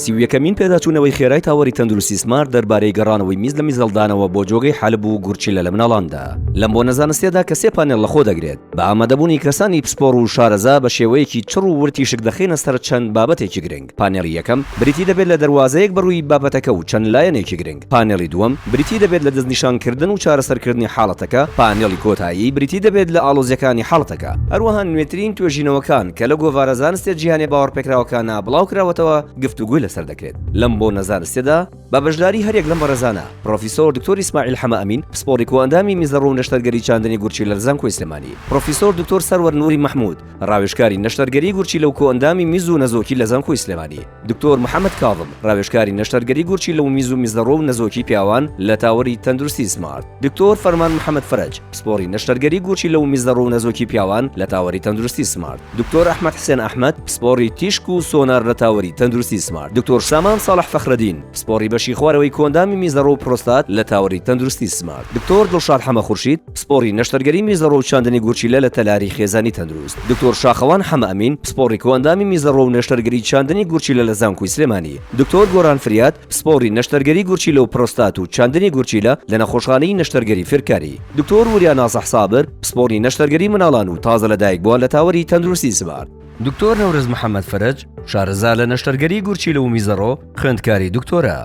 سیویەکەمین پێداچوونەوەی خێرای تاوەری تەندروستی سمارت دەربارەی گەڕانەوەی میز لە میزەڵدانەوە بۆ جۆگەی حەلب و گورچیلە لە مناڵاندا. لەم بۆ نەزانستێدا کە سێ پانێڵ لەخۆ دەگرێت بە ئامادەبوونی کەسانی پسپۆڕ و شارەزا بە شێوەیەکی چڕ و ورتی شک دەخێنە سەر چەند بابەتێکی گرنگ. پانێڵی یەکەم بریتی دەبێت لە دەواازەیەک بەڕووی بابەتەکە و چەند لایەنێکی گرنگ. پانێڵی دووەم بریتی دەبێت لە دەستنیشانکردن و چارەسەرکردنی حاڵەتەکە. پانێڵی کۆتایی بریتی دەبێت لە ئاڵۆزیەکانی حاڵەتەکە. هەروەها نوێترین توێژینەوەکان کە لە گۆڤارە زانستێ جیهانی باوەڕپێکراوەکانە بڵاو کراوەتەوە گفتوگوی لەسەر دەکرێت. لەم بۆ نەزانستێدا بە بەشداری هەرێک لەم بەڕێزانە پرۆفیسۆر دکتۆر ئیسماعیل حەمە ئەمین پسپۆڕی کۆئەندامی میزەڕۆ و نەشتەرگەری چاندنی گورچیلە لە زانکۆی سلێمانی، پرۆفیسۆر دکتۆر سەروەر نووری مەحموود ڕاوێژکاری نەشتەرگەری گورچیلە و کۆئەندامی میز و نەزۆکی لە زانکۆی سلێمانی، دکتۆر محەممەد کاظم ڕاوێژکاری نەشتەرگەری گورچیلە و میز و میزەڕۆ و نەزۆکی پیاوان لە تاوەری تەندروستی سمارت، دکتۆر فەرمان محەممەد فەرەج پسپۆڕی نەشتەرگەری گورچیلە و میزەڕۆ و نەزۆکی پیاوان لە تاوەری تەندروستی سمارت، دکتۆر ئەحمەد حسێن ئەحمەد پسپۆڕی تیشک و سۆنار لە تاوەری تەندروستی سمارت، دکتۆر سامان ساڵح فەخرەدین پسپۆڕی بەشی خوارەوەی کۆندامی میزەڕۆ و پرۆستات لە تاوەری تەندروستی سمارت، دکتۆر دڵشاد حەمە خورشید پسپۆڕی نەشتەرگەری میزەڕۆ و چاندنی گورچیلە لە تەلاری خێزانی تەندروست، دکتۆر شاخەوان حەمە ئەمین پسپۆڕی کۆئەندامی میزەڕۆ و نەشتەرگەری چاندنی گورچیلە لە زانکۆی سلێمانی، دکتۆر گۆران فریاد پسپۆڕی نەشتەرگەری گورچیلە و پرۆستات و چاندنی گورچیلە لە نەخۆشخانەی نەشتەرگەری فرکاری، دکتۆر وریا ناسەح سابر پسپۆڕی نەشتەرگەری مناڵان و تازە لەدایک بووان لە تاوەری تەندروستی سمارت، دکتۆر نەورز محەممەد فەرەج شارەزا لە نەشتەرگەری گورچیلە و میزەڕۆ خوێندکاری دکتۆرە،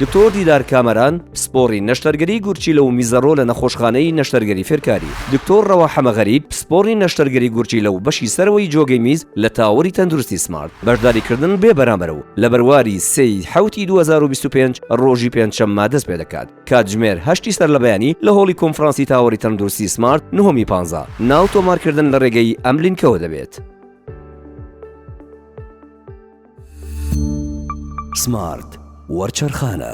دکتۆر دیدار کامەران پسپۆڕی نەشتەرگەری گورچیلە و میزەڕۆ لە نەخۆشخانەی نەشتەرگەری فرکاری، دکتۆر ڕەوا حەمە غەریب پسپۆڕی نەشتەرگەری گورچیلە و بەشی سەرەوەی جۆگەی میز لە تاوەری تەندروستی سمارت بەشداریکردن بێ بەرامبەر و لە بەرواری 3/7/2025 ڕۆژی پێنجشەممە دەست پێ دەکات. کاتژمێر 8 سەر لە بەیانی لە هۆڵی کۆنفرانسی تاوەری تەندروستی سمارت 9/15 ناو تۆمارکردن لە ڕێگەی ئەم لینکەوە دەبێت. سمارت وەرچەرخانە.